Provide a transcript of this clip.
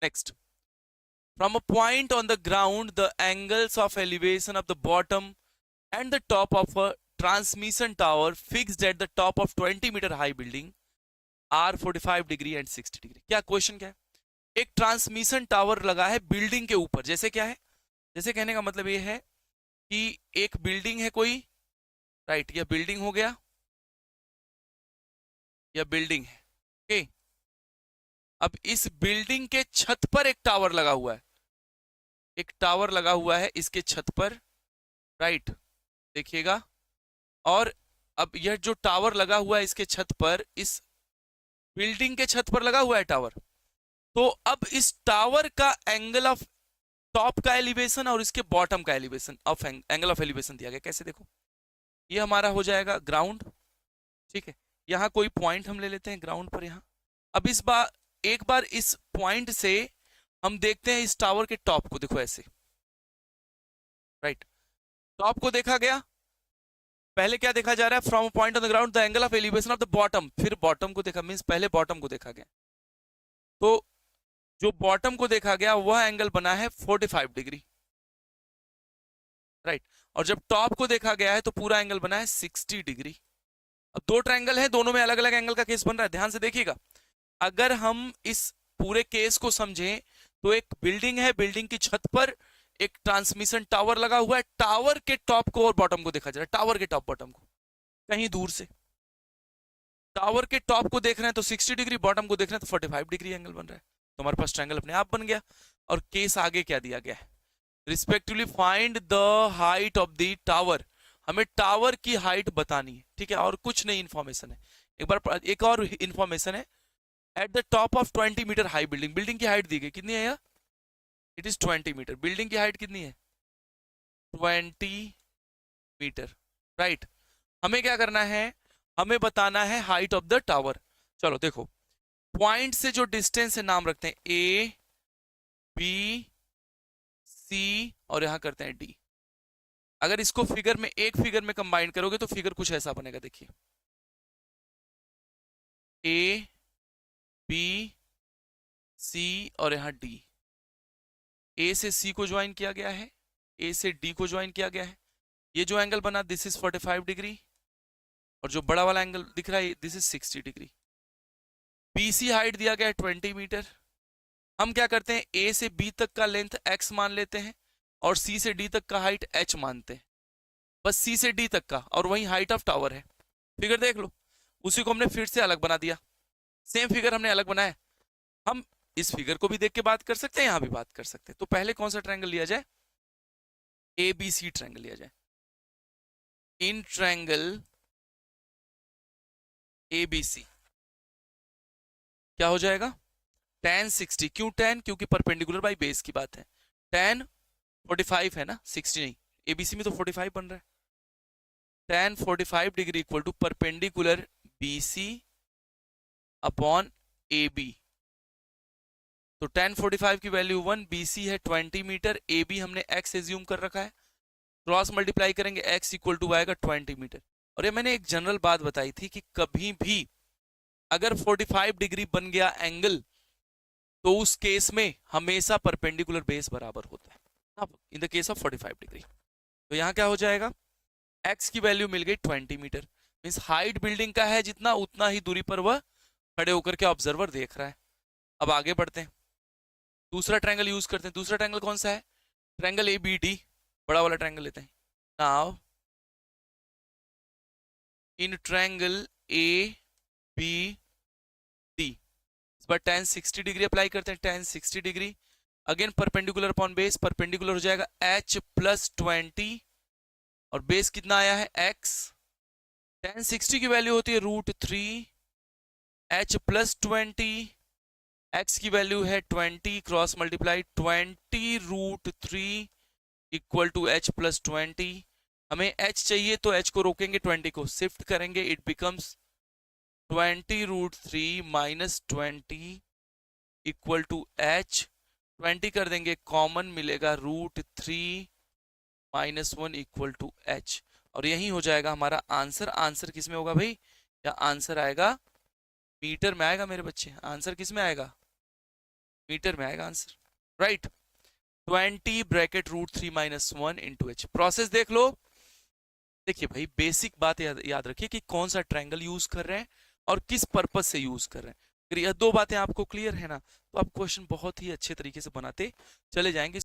Next, from a point on the ground the angles of elevation of the bottom and the top of a transmission tower fixed at the top of 20-meter high building are 45 degree and 60 degree. क्या question क्या है? एक transmission tower लगा है building के ऊपर। जैसे क्या है, जैसे कहने का मतलब ये है कि एक बिल्डिंग है कोई, राइट, या बिल्डिंग हो गया, या बिल्डिंग है, ओके। अब इस बिल्डिंग के छत पर एक टावर लगा हुआ है, एक टावर लगा हुआ है इसके छत पर, राइट, देखिएगा। और अब यह जो टावर लगा हुआ है इसके छत पर, इस बिल्डिंग के छत पर लगा हुआ है टावर, तो अब इस टावर का एंगल ऑफ टॉप का एलिवेशन और इसके बॉटम का elevation of angle of elevation दिया गया। कैसे? देखो, ये हमारा हो जाएगा ग्राउंड, ठीक है। यहाँ कोई पॉइंट हम ले लेते हैं ग्राउंड पर यहाँ। अब इस बार एक बार इस पॉइंट से हम देखते हैं इस टावर के टॉप को, देखो ऐसे, राइट, टॉप को देखा गया। पहले क्या देखा जा रहा है? From point on the ground the angle of elevation of the bottom, फिर बॉटम को देखा, मींस पहले बॉटम को देखा गया। तो जो बॉटम को देखा गया वह एंगल बना है 45 डिग्री, राइट। और जब टॉप को देखा गया है तो पूरा एंगल बना है 60 डिग्री। अब दो ट्रायंगल है, दोनों में अलग अलग एंगल का केस बन रहा है, ध्यान से देखिएगा। अगर हम इस पूरे केस को समझें तो एक बिल्डिंग है, बिल्डिंग की छत पर एक ट्रांसमिशन टावर लगा हुआ है, टावर के टॉप को और बॉटम को देखा जा रहा है, टावर के टॉप बॉटम को कहीं दूर से। टावर के टॉप को देख रहे हैं तो 60 डिग्री, बॉटम को देख रहे हैं तो 45 डिग्री एंगल बन रहा है। तो हमारे पास ट्रायंगल अपने आप बन गया। और केस आगे क्या दिया गया है? Respectively find the height of the tower, हमें टावर की हाइट बतानी है, ठीक है, और कुछ नहीं इंफॉर्मेशन है। एक बार एक और इंफॉर्मेशन है, at the top of 20 metre high building, building की हाइट दी गई, कितनी है यार? It is 20 metre. बिल्डिंग की हाइट कितनी है? 20 मीटर, राइट। हमें क्या करना है? हमें बताना है हाइट ऑफ द टावर। चलो देखो, पॉइंट से जो डिस्टेंस है नाम रखते हैं ए, बी, सी और यहां करते हैं डी। अगर इसको फिगर में, एक फिगर में कंबाइन करोगे तो फिगर कुछ ऐसा बनेगा, देखिए, ए, बी, सी और यहां डी। ए से सी को ज्वाइन किया गया है, ए से डी को ज्वाइन किया गया है। ये जो एंगल बना दिस इज 45 डिग्री, और जो बड़ा वाला एंगल दिख रहा है this is 60 degree. BC height दिया गया है 20 मीटर। हम क्या करते हैं, ए से बी तक का लेंथ x मान लेते हैं और सी से डी तक का हाइट h मानते हैं, बस सी से डी तक का, और वही हाइट ऑफ टावर है। फिगर देख लो, उसी को हमने फिर से अलग बना दिया, सेम फिगर हमने अलग बनाया। हम इस फिगर को भी देख के बात कर सकते हैं, यहां भी बात कर सकते हैं। तो पहले कौन सा ट्रायंगल लिया जाए? ए बी सी ट्रायंगल लिया जाए। इन ट्रायंगल ए बी सी क्या हो जाएगा? tan 60, क्यों tan? क्योंकि परपेंडिकुलर बाई बेस की बात है। tan 45 है ना, 60 नहीं, एबीसी में तो 45 बन रहा है। tan 45 degree equal to perpendicular BC upon A B. तो tan 45 की वैल्यू 1, बीसी है 20 मीटर, ए बी हमने x एज्यूम कर रखा है, क्रॉस मल्टीप्लाई करेंगे x इक्वल टू आएगा 20 मीटर। और ये मैंने एक जनरल बात बताई थी कि कभी भी अगर 45 डिग्री बन गया एंगल तो उस केस में हमेशा परपेंडिकुलर बेस बराबर होता है, अब in the case of 45 degree. तो यहाँ क्या हो जाएगा? x की वैल्यू मिल गई 20 मीटर, मीन्स हाइट बिल्डिंग का है जितना, उतना ही दूरी पर वह खड़े होकर के ऑब्जर्वर देख रहा है। अब आगे बढ़ते हैं, दूसरा ट्रायंगल यूज करते हैं। दूसरा ट्रायंगल कौन सा है? ट्रायंगल ए बी डी, बड़ा वाला ट्रायंगल लेते हैं। Now in triangle A B D, इस बार tan 60 डिग्री अप्लाई करते हैं, tan 60 degree again perpendicular upon base, perpendicular हो जाएगा h प्लस 20 और बेस कितना आया है x। tan 60 की वैल्यू होती है √3, h प्लस 20, x की वैल्यू है 20, cross multiply 20 √3 equal to h plus 20। हमें h चाहिए तो h को रोकेंगे, 20 को शिफ्ट करेंगे, it becomes 20 √3 minus 20 equal to h। 20 कर देंगे कॉमन, मिलेगा √3 माइनस 1 इक्वल टू h। और यही हो जाएगा हमारा आंसर। आंसर किस में होगा भाई? या आंसर आएगा मीटर में आएगा मेरे बच्चे। आंसर किस में आएगा? मीटर में आएगा answer, right. 20 bracket root 3 minus 1 into h. Process देख लो। देखिए भाई बेसिक बात याद रखिए कि कौन सा ट्रायंगल यूज कर रहे हैं और किस पर्पस से यूज कर रहे हैं। अगर यह दो बातें आपको क्लियर है ना, तो आप क्वेश्चन बहुत ही अच्छे तरीके से बनाते चले जाएंगे।